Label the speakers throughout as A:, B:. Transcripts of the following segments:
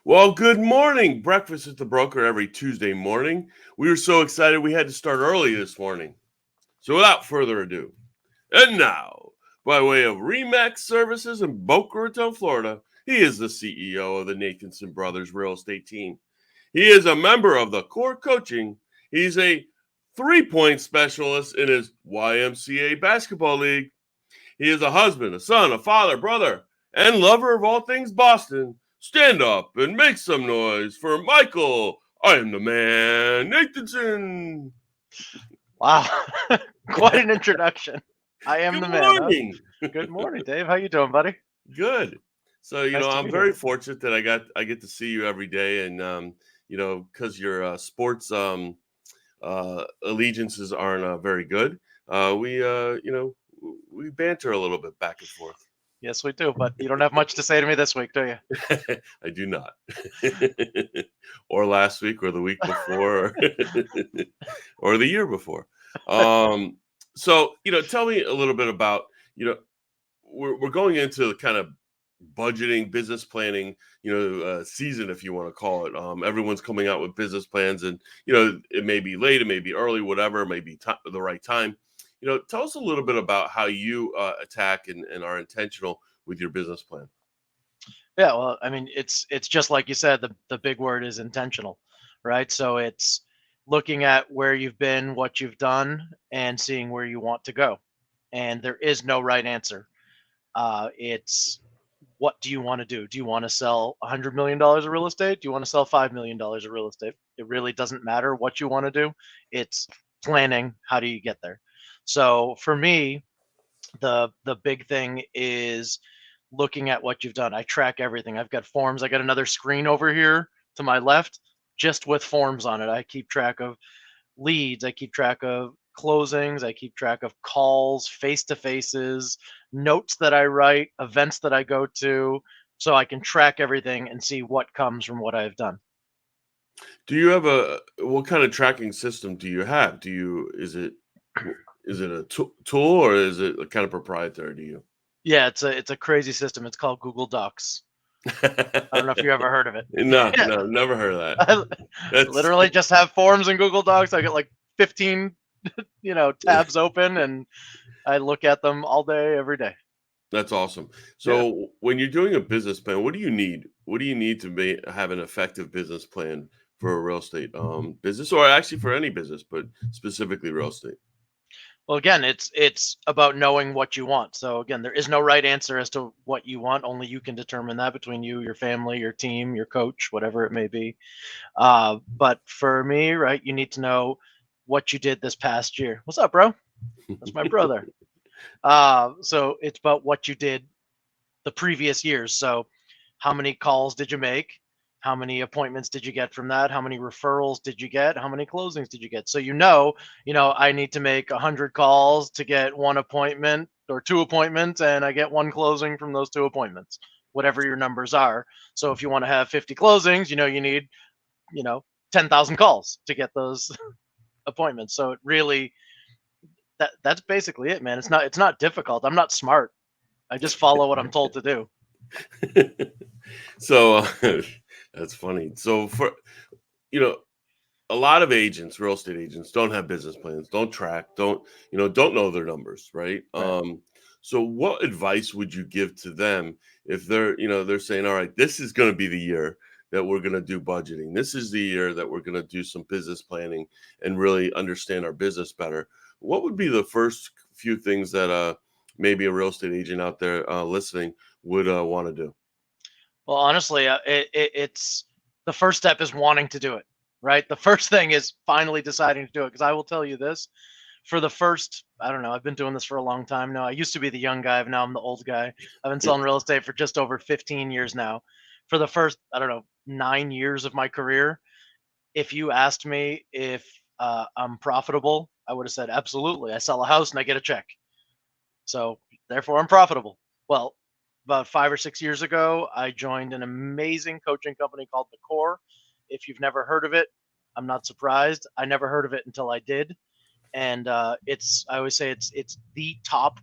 A: Well, good morning. Breakfast with the broker every Tuesday morning. We were so excited we had to start early this morning. So without further ado, and now, by way of Remax Services in Boca Raton, Florida, he is the CEO of the Nathanson Brothers Real Estate Team. He is a member of the core coaching. He's a three-point specialist in his YMCA basketball league. He is a husband, a son, a father, brother, and lover of all things Boston. Stand up and make some noise for Michael. I am the man, Nathanson.
B: Wow, quite an introduction. I am
A: Good
B: the man. Huh?
A: morning.
B: Good morning, Dave. How you doing, buddy?
A: Good. So
B: Nice to
A: I'm
B: be here.
A: very fortunate that I get to see you every day, and because your sports allegiances aren't very good, we banter a little bit back and forth.
B: Yes, we do. But you don't have much to say to me this week, do you?
A: I do not. Or last week, or the week before, or the year before. So tell me a little bit about you know we're going into kind of budgeting, business planning, season, if you want to call it. Everyone's coming out with business plans, and it may be late, it may be early, whatever, it may be the right time. Tell us a little bit about how you attack and are intentional with your business plan.
B: Yeah. Well, I mean, it's just like you said. The big word is intentional, right? So it's looking at where you've been, what you've done, and seeing where you want to go. And there is no right answer. It's what do you want to do? Do you want to sell $100 million of real estate? Do you want to sell $5 million of real estate? It really doesn't matter what you want to do. It's planning. How do you get there? So for me, the big thing is looking at what you've done. I track everything. I've got forms. I got another screen over here to my left, just with forms on it. I keep track of leads. I keep track of closings. I keep track of calls, face to faces, notes that I write, events that I go to, so I can track everything and see what comes from what I've done.
A: Do you have what kind of tracking system do you have? Is it a tool, or is it kind of proprietary to you?
B: Yeah, it's a crazy system. It's called Google Docs. I don't know if you ever heard of it.
A: No, no, never heard of that.
B: I
A: That's
B: literally just have forms in Google Docs. I get like 15, tabs open, and I look at them all day, every day.
A: that's awesome.
B: Yeah.
A: So when you're doing a business plan, what do you need? What do you need to have an effective business plan for a real estate business, or actually for any business, but specifically real estate?
B: Well, again, it's about knowing what you want. So again, there is no right answer as to what you want. Only you can determine that between you, your family, your team, your coach, whatever it may be. But for me, right, you need to know what you did this past year. What's up, bro? That's my brother. So it's about what you did the previous years. So how many calls did you make? How many appointments did you get from that? How many referrals did you get? How many closings did you get? So I need to make 100 calls to get one appointment or two appointments, and I get one closing from those two appointments, whatever your numbers are. So if you want to have 50 closings, you need, 10,000 calls to get those appointments. So it really that's basically it, man. It's not difficult. I'm not smart. I just follow what I'm told to do.
A: So that's funny. So for you know, a lot of agents, real estate agents, don't have business plans, don't track, don't know their numbers, right?
B: Right.
A: So what advice would you give to them if they're saying, all right, this is going to be the year that we're going to do budgeting. This is the year that we're going to do some business planning and really understand our business better. What would be the first few things that maybe a real estate agent out there listening would want to do?
B: Well, honestly, it's the first step is wanting to do it, right? The first thing is finally deciding to do it. Because I will tell you this, for the first, I don't know, I've been doing this for a long time now. I used to be the young guy, now I'm the old guy. I've been selling real estate for just over 15 years now. For the first, I don't know, 9 years of my career, if you asked me if I'm profitable, I would have said absolutely. I sell a house and I get a check. So therefore, I'm profitable. Well, about 5 or 6 years ago, I joined an amazing coaching company called The Core. If you've never heard of it, I'm not surprised. I never heard of it until I did, and I always say it's the top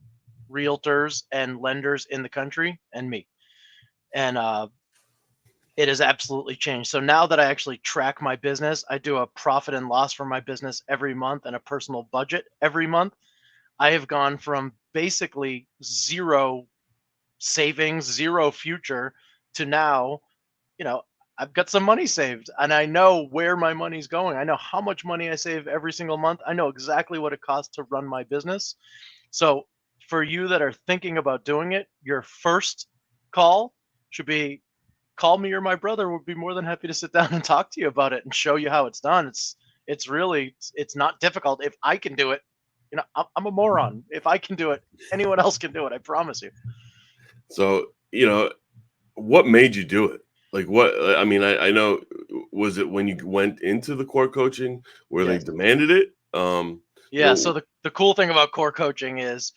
B: realtors and lenders in the country, and me. And It has absolutely changed. So now that I actually track my business, I do a profit and loss for my business every month and a personal budget every month. I have gone from basically zero savings, zero future to now, you know, I've got some money saved and I know where my money's going. I know how much money I save every single month. I know exactly what it costs to run my business. So for you that are thinking about doing it, your first call should be call me or my brother would be more than happy to sit down and talk to you about it and show you how it's done. It's really it's not difficult. If I can do it, I'm a moron. If I can do it, anyone else can do it. I promise you.
A: So, what made you do it? Like what, I mean, I know, was it when you went into the core coaching where they
B: Yes.
A: demanded it?
B: Yeah. So the cool thing about core coaching is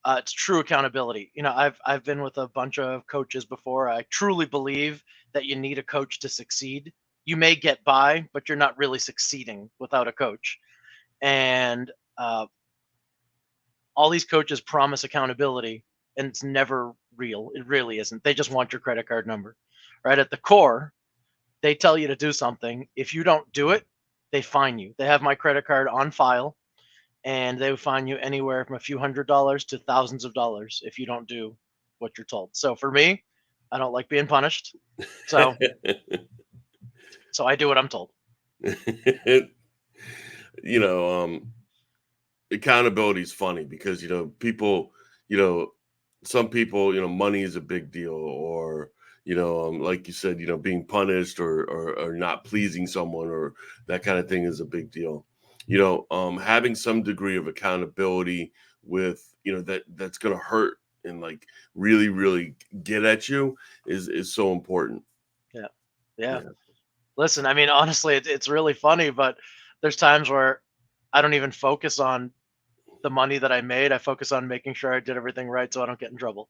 B: it's true accountability. I've been with a bunch of coaches before. I truly believe that you need a coach to succeed. You may get by, but you're not really succeeding without a coach. And all these coaches promise accountability, and it's never real. It really isn't. They just want your credit card number, right? At the core, they tell you to do something. If you don't do it, they fine you. They have my credit card on file, and they would fine you anywhere from a few $100s to thousands of dollars if you don't do what you're told. So for me, I don't like being punished. So I do what I'm told.
A: you know, accountability is funny because, people, you know, some people, money is a big deal, or, like you said, being punished or not pleasing someone or that kind of thing is a big deal. Having some degree of accountability with, that's going to hurt and like really, really get at you is so important.
B: Yeah. Yeah.
A: Yeah.
B: Listen, I mean, honestly, it's really funny, but there's times where I don't even focus on the money that I made. I focus on making sure I did everything right so I don't get in trouble.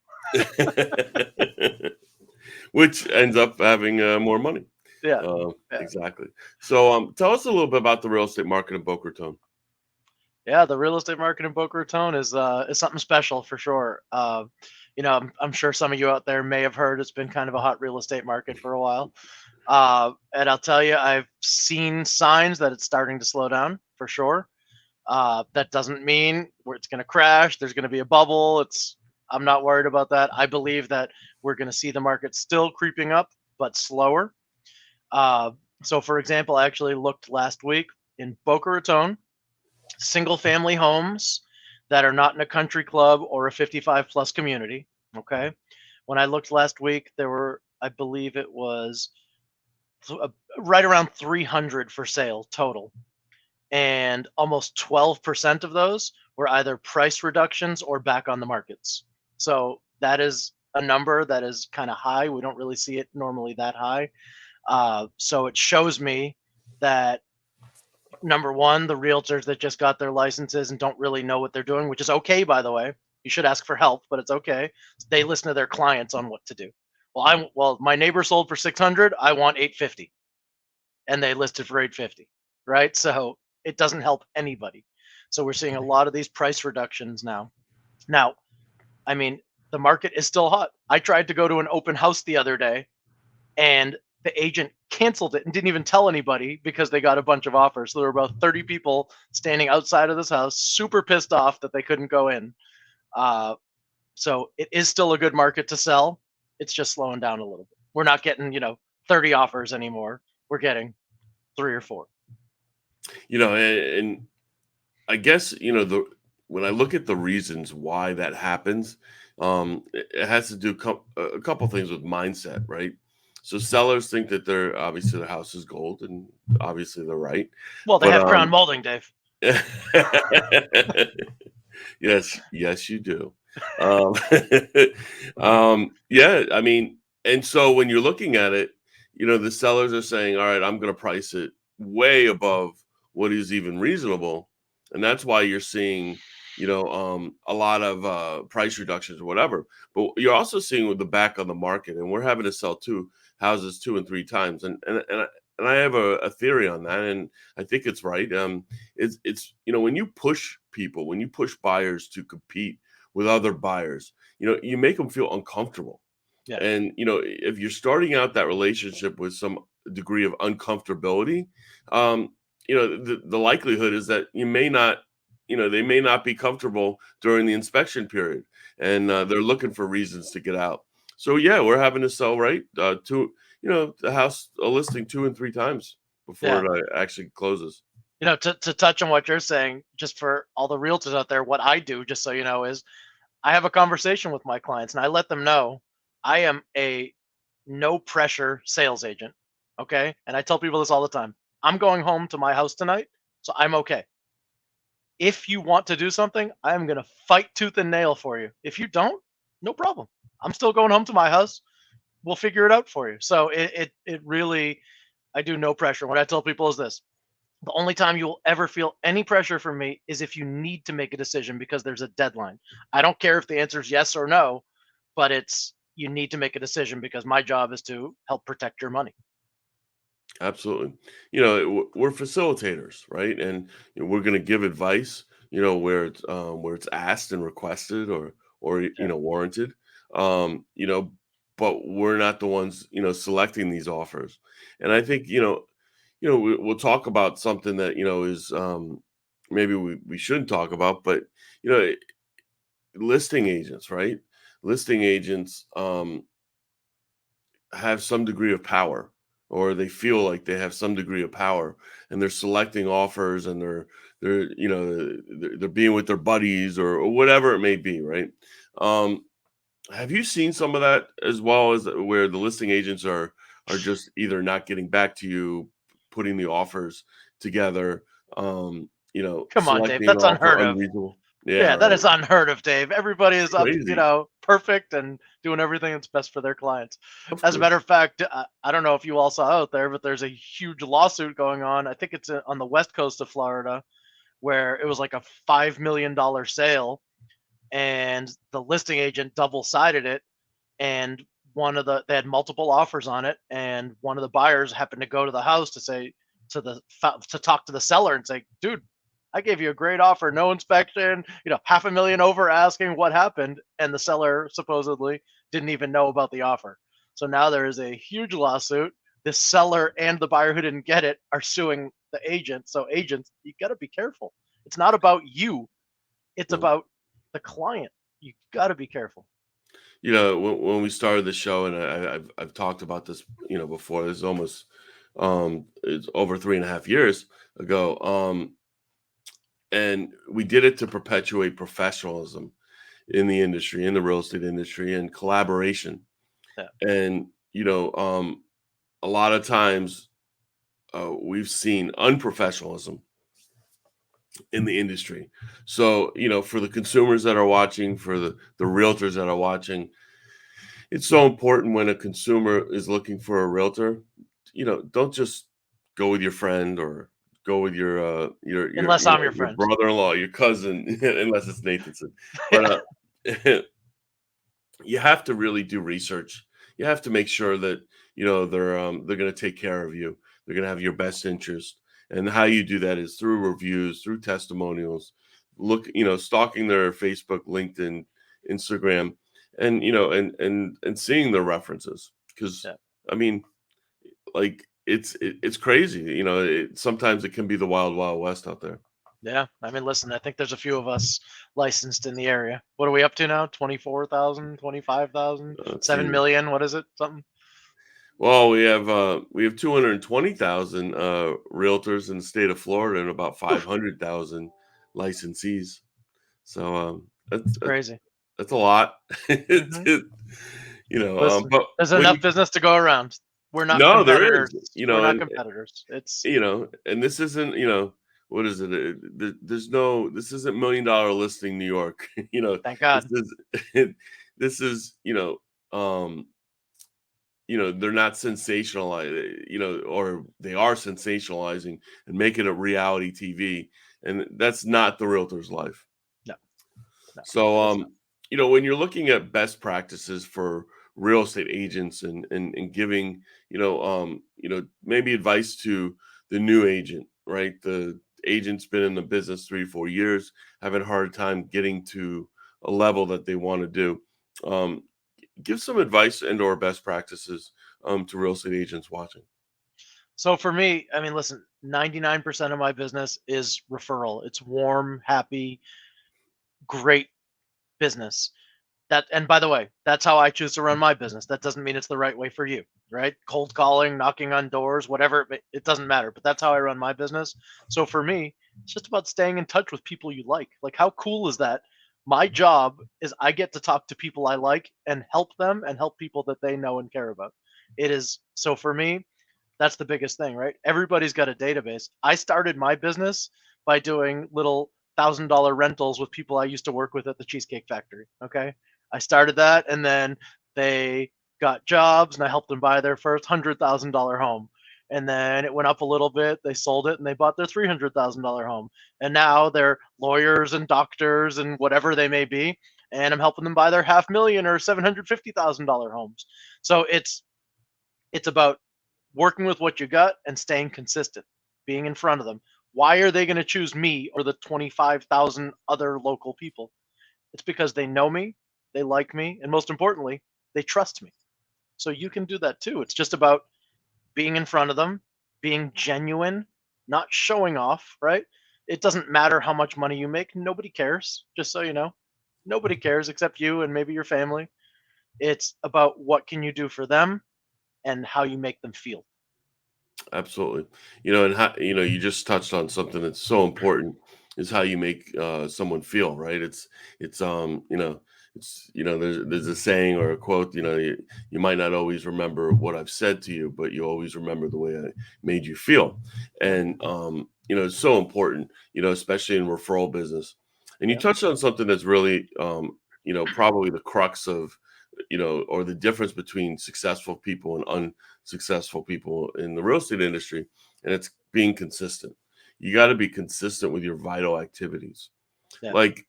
A: Which ends up having more money.
B: Yeah. Yeah.
A: Exactly. So, tell us a little bit about the real estate market in Boca Raton.
B: Yeah, the real estate market in Boca Raton is something special for sure. I'm sure some of you out there may have heard it's been kind of a hot real estate market for a while. And I'll tell you, I've seen signs that it's starting to slow down for sure. That doesn't mean where it's going to crash. There's going to be a bubble. I'm not worried about that. I believe that we're going to see the market still creeping up, but slower. So, for example, I actually looked last week in Boca Raton, single family homes that are not in a country club or a 55 plus community. Okay. When I looked last week, there were, I believe it was right around 300 for sale total. And almost 12% of those were either price reductions or back on the markets. So that is a number that is kind of high. We don't really see it normally that high. So it shows me that number one, the realtors that just got their licenses and don't really know what they're doing, which is okay, by the way. You should ask for help, but it's okay. They listen to their clients on what to do. Well, my neighbor sold for 600. I want 850, and they listed for 850, right? So it doesn't help anybody. So we're seeing a lot of these price reductions now. Now, I mean, the market is still hot. I tried to go to an open house the other day, and the agent canceled it and didn't even tell anybody because they got a bunch of offers. So there were about 30 people standing outside of this house, super pissed off that they couldn't go in. So it is still a good market to sell. It's just slowing down a little bit. We're not getting, 30 offers anymore. We're getting 3 or 4.
A: And I guess, when I look at the reasons why that happens, it has to do a couple things with mindset, right? So sellers think that they're obviously the house is gold, and obviously they're right.
B: Well, they have crown molding, Dave.
A: Yes, you do. Yeah, I mean, and so when you're looking at it, the sellers are saying, all right, I'm going to price it way above what is even reasonable. And that's why you're seeing, a lot of price reductions or whatever. But you're also seeing with the back on the market, and we're having to sell houses 2 and 3 times. And I have a theory on that, and I think it's right. It's when you push people, when you push buyers to compete with other buyers, you make them feel uncomfortable.
B: Yeah.
A: And if you're starting out that relationship with some degree of uncomfortability, um, the likelihood is that they may not be comfortable during the inspection period, and they're looking for reasons to get out. So yeah, we're having to sell the house, a listing 2 and 3 times before
B: Yeah.
A: it actually closes.
B: To touch on what you're saying, just for all the realtors out there, what I do, just so you know, is I have a conversation with my clients and I let them know I am a no pressure sales agent. Okay. And I tell people this all the time. I'm going home to my house tonight, so I'm okay. If you want to do something, I'm going to fight tooth and nail for you. If you don't, no problem. I'm still going home to my house. We'll figure it out for you. So it really, I do no pressure. What I tell people is this: the only time you will ever feel any pressure from me is if you need to make a decision because there's a deadline. I don't care if the answer is yes or no, but it's you need to make a decision because my job is to help protect your money.
A: Absolutely. We're facilitators, right? And we're going to give advice, where it's asked and requested, or
B: Yeah.
A: warranted. But we're not the ones, selecting these offers. And I think, we'll talk about something that, is maybe we shouldn't talk about, but you know, listing agents, right? Listing agents have some degree of power, or they feel like they have some degree of power, and they're selecting offers, and they're being with their buddies, or whatever it may be, right? um have you seen some of that, as well, as where the listing agents are just either not getting back to you, putting the offers together,
B: Come on, Dave.
A: selecting an
B: That's
A: offer
B: unheard of.
A: unreasonable? Yeah,
B: Yeah, that
A: right.
B: is unheard of, Dave. Everybody
A: It's
B: is up,
A: crazy.
B: perfect and doing everything that's best for their clients.
A: Of
B: As a
A: course.
B: matter of fact, I don't know if you all saw out there, but there's a huge lawsuit going on. I think it's on the west coast of Florida, where it was like a $5 million sale, and the listing agent double sided it, and they had multiple offers on it, and one of the buyers happened to go to the house to say to talk to the seller and say, dude, I gave you a great offer, no inspection, 500,000 over asking, what happened? And the seller supposedly didn't even know about the offer. So now there is a huge lawsuit. The seller and the buyer who didn't get it are suing the agent. So agents, you got to be careful. It's not about you, it's
A: No.
B: about the client. You got to be careful.
A: When we started the show, and I've talked about this, before. This is almost, it's over 3.5 years ago. And we did it to perpetuate professionalism in the industry, in the real estate industry, and collaboration.
B: Yeah.
A: And a lot of times, we've seen unprofessionalism in the industry. So, for the consumers that are watching, for the realtors that are watching, it's so important, when a consumer is looking for a realtor, don't just go with your friend, or go with
B: Unless I'm your
A: your
B: friend.
A: brother-in-law, your cousin, unless it's Nathanson. But
B: Yeah.
A: you have to really do research. You have to make sure that they're going to take care of you. They're going to have your best interest. And how you do that is through reviews, through testimonials, stalking their Facebook, LinkedIn, Instagram, and and seeing their references. Because
B: Yeah.
A: I mean, like, it's crazy. Sometimes it can be the wild, wild west out there.
B: Yeah. I mean, listen, I think there's a few of us licensed in the area. What are we up to now? 24,000, 25,000,
A: Let's
B: seven
A: see.
B: million. What is it? Something?
A: Well, we have 220,000 realtors in the state of Florida, and about
B: Oof,
A: 500,000 licensees. So
B: it's crazy.
A: that's a lot. It's
B: Hmm.
A: it,
B: Listen,
A: but
B: there's
A: when
B: enough
A: you
B: business to go around. We're not
A: no, there is,
B: competitors. We're not
A: and
B: competitors. It's
A: and this isn't, what is it? This isn't $1 million listing New York.
B: thank
A: This
B: God.
A: is this is, um they're not sensationalizing, or they are sensationalizing and making it reality TV, and that's not the realtor's life.
B: No, no,
A: So,
B: it's not.
A: when you're looking at best practices for real estate agents, and giving, maybe advice to the new agent, right? The agent's been in the business 3, 4 years, having a hard time getting to a level that they want to do. Um, give some advice and or best practices to real estate agents watching.
B: So for me, I mean, listen, 99% of my business is referral. It's warm, happy, great business. That, and by the way, that's how I choose to run my business. That doesn't mean it's the right way for you, right? Cold calling, knocking on doors, whatever, it doesn't matter. But that's how I run my business. So for me, it's just about staying in touch with people you like. Like, how cool is that? My job is I get to talk to people I like and help them and help people that they know and care about. It is, so for me, that's the biggest thing, right? Everybody's got a database. I started my business by doing little $1,000 rentals with people I used to work with at the Cheesecake Factory. Okay. I started that, and then they got jobs and I helped them buy their first $100,000 home. And then it went up a little bit. They sold it and they bought their $300,000 home. And now they're lawyers and doctors and whatever they may be. And I'm helping them buy their $500,000 or $750,000 homes. So it's about working with what you got and staying consistent, being in front of them. Why are they going to choose me or the 25,000 other local people? It's because they know me, they like me, and most importantly, they trust me. So you can do that too. It's just about being in front of them, being genuine, not showing off, right? It doesn't matter how much money you make. Nobody cares, just so you know. Nobody cares except you and maybe your family. It's about what can you do for them and how you make them feel.
A: Absolutely. And how, you just touched on something that's so important is how you make someone feel, right? There's a saying or a quote, you might not always remember what I've said to you, but you always remember the way I made you feel. And, it's so important, especially in referral business. And you
B: Yeah.
A: touched on something that's really, probably the crux of, or the difference between successful people and unsuccessful people in the real estate industry, and it's being consistent. You got to be consistent with your vital activities.
B: Yeah.
A: Like,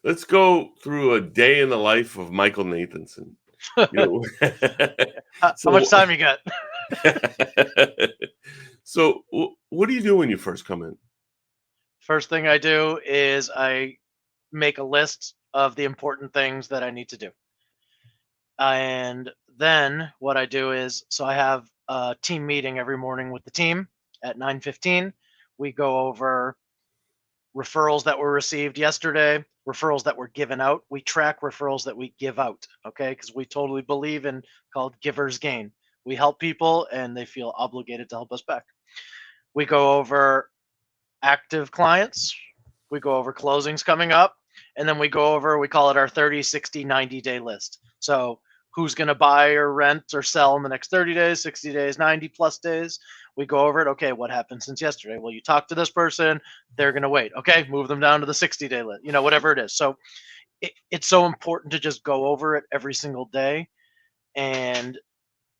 A: let's go through a day in the life of Michael Nathanson. You know,
B: How much time you got?
A: so what do you do when you first come in?
B: First thing I do is I make a list of the important things that I need to do. And then what I do is, so I have a team meeting every morning with the team at 9:15. We go over referrals that were received yesterday, referrals that were given out. We track referrals that we give out, okay? Because we totally believe in called giver's gain. We help people and they feel obligated to help us back. We go over active clients. We go over closings coming up. And then we go over, we call it our 30, 60, 90-day list. So who's going to buy or rent or sell in the next 30 days, 60 days, 90 plus days. We go over it. Okay, what happened since yesterday? Well, you talk to this person, they're going to wait. Okay, move them down to the 60-day list, whatever it is. So it's so important to just go over it every single day. And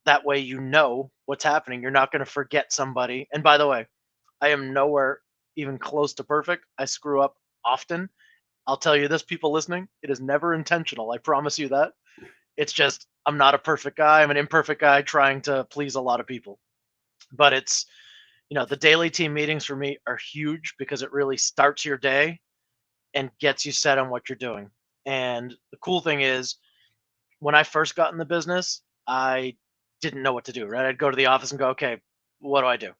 B: that way you know what's happening. You're not going to forget somebody. And by the way, I am nowhere even close to perfect. I screw up often. I'll tell you this, people listening, it is never intentional. I promise you that. It's just, I'm not a perfect guy. I'm an imperfect guy trying to please a lot of people. But it's, the daily team meetings for me are huge because it really starts your day and gets you set on what you're doing. And the cool thing is, when I first got in the business, I didn't know what to do, right? I'd go to the office and go, okay, what do I do?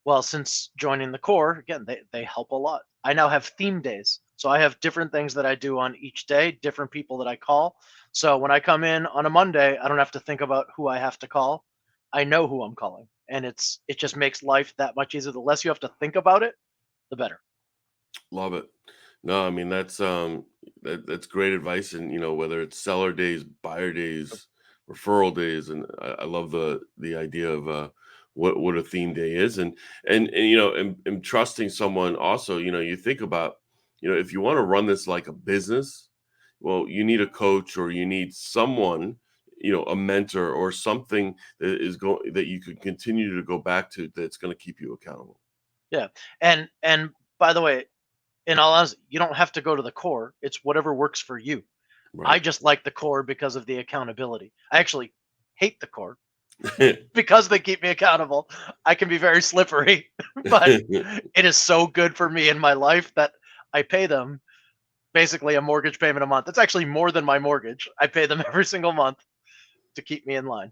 B: Well, since joining the core, again, they help a lot. I now have theme days. So I have different things that I do on each day, different people that I call. So when I come in on a Monday, I don't have to think about who I have to call. I know who I'm calling. And it just makes life that much easier. The less you have to think about it, the better.
A: Love it. No, I mean that's great advice. And whether it's seller days, buyer days, referral days, and I love the idea of what a theme day is, and trusting someone also. You think about if you want to run this like a business, well, you need a coach or you need someone, a mentor or something that you could continue to go back to that's going to keep you accountable.
B: Yeah. And by the way, in all honesty, you don't have to go to the core. It's whatever works for you. I
A: Right.
B: just like the core because of the accountability. I actually hate the core because they keep me accountable. I can be very slippery, but it is so good for me in my life that I pay them basically a mortgage payment a month. It's actually more than my mortgage. I pay them every single month to keep me in line.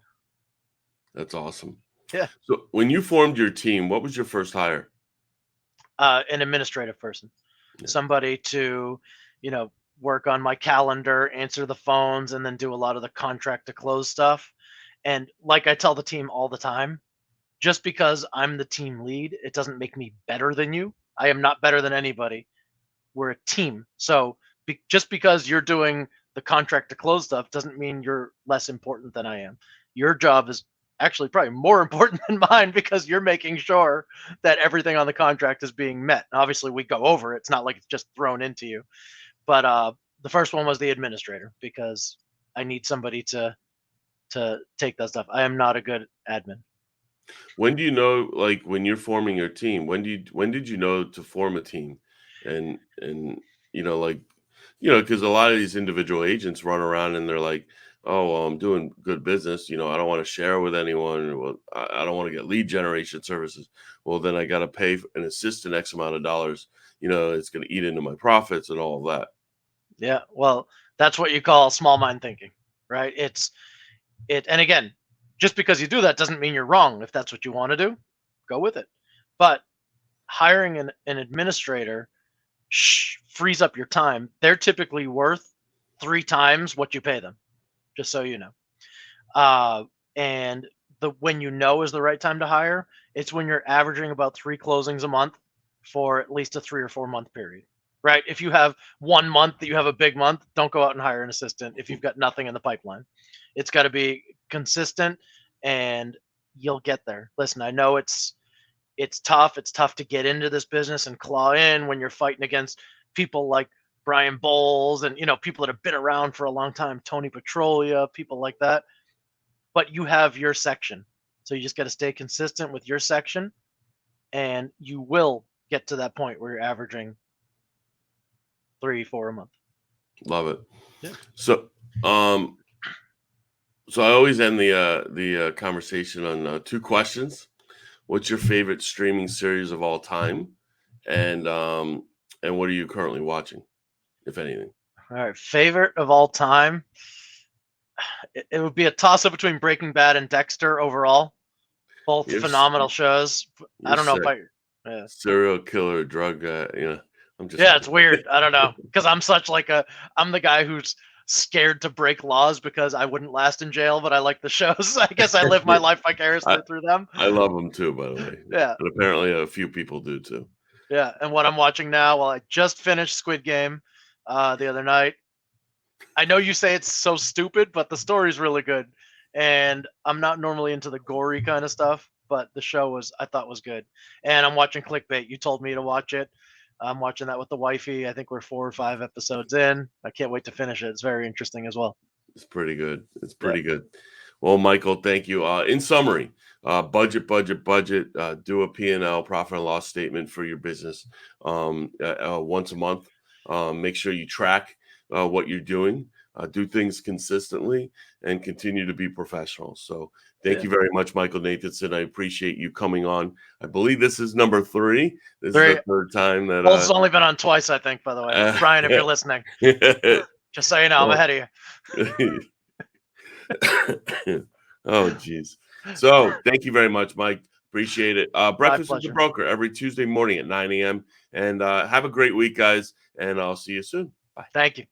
A: That's awesome.
B: Yeah.
A: So when you formed your team, what was your first hire?
B: An administrative person, somebody to, work on my calendar, answer the phones, and then do a lot of the contract to close stuff. And like I tell the team all the time, just because I'm the team lead, it doesn't make me better than you. I am not better than anybody. We're a team. So just because you're doing the contract to close stuff doesn't mean you're less important than I am. Your job is actually probably more important than mine because you're making sure that everything on the contract is being met. Obviously, we go over it. It's not like it's just thrown into you. But the first one was the administrator because I need somebody to take that stuff. I am not a good admin.
A: When do you know, like when you're forming your team, when did you know to form a team? And because a lot of these individual agents run around and they're like, oh, well, I'm doing good business. I don't want to share with anyone. Well, I don't want to get lead generation services. Well, then I got to pay an assistant X amount of dollars. It's going to eat into my profits and all of that.
B: Yeah. Well, that's what you call small mind thinking, right? And again, just because you do that doesn't mean you're wrong. If that's what you want to do, go with it. But hiring an administrator frees up your time. They're typically worth 3 times what you pay them, just so you know. And when is the right time to hire, it's when you're averaging about 3 closings a month for at least a 3 or 4 month period, right? If you have 1 month that you have a big month, don't go out and hire an assistant if you've got nothing in the pipeline. It's got to be consistent and you'll get there. Listen, I know it's tough. It's tough to get into this business and claw in when you're fighting against people like Brian Bowles and, people that have been around for a long time, Tony Petrolia, people like that. But you have your section. So you just got to stay consistent with your section and you will get to that point where you're averaging 3, 4 a month.
A: Love it.
B: Yeah.
A: So I always end the conversation on 2 questions. What's your favorite streaming series of all time, and what are you currently watching, if anything?
B: All right, favorite of all time. It would be a toss up between Breaking Bad and Dexter overall. Both phenomenal shows. I don't know if
A: serial killer, drug guy.
B: It's weird. I don't know because I'm I'm the guy who's scared to break laws because I wouldn't last in jail, but I like the shows. I guess I live my life vicariously through them.
A: I love them too, by the way.
B: Yeah.
A: But apparently a few people do too.
B: Yeah. And what I'm watching now, I just finished Squid Game the other night. I know you say it's so stupid, but the story's really good. And I'm not normally into the gory kind of stuff, but the show I thought was good. And I'm watching Clickbait. You told me to watch it. I'm watching that with the wifey. I think we're 4 or 5 episodes in. I can't wait to finish it. It's very interesting as well.
A: It's pretty good. Good. Well, Michael, thank you. In summary, budget. Do a P&L, profit and loss statement for your business once a month. Make sure you track what you're doing. Do things consistently and continue to be professional. So thank you very much, Michael Nathanson. I appreciate you coming on. I believe this is number 3. This is the 3rd time that
B: it's only been on twice, I think, by the way. Brian, if you're listening. Just so you know, I'm ahead of
A: you. Oh, geez. So thank you very much, Mike. Appreciate it. Breakfast with the Broker every Tuesday morning at 9 a.m. And have a great week, guys. And I'll see you soon. Bye.
B: Thank you.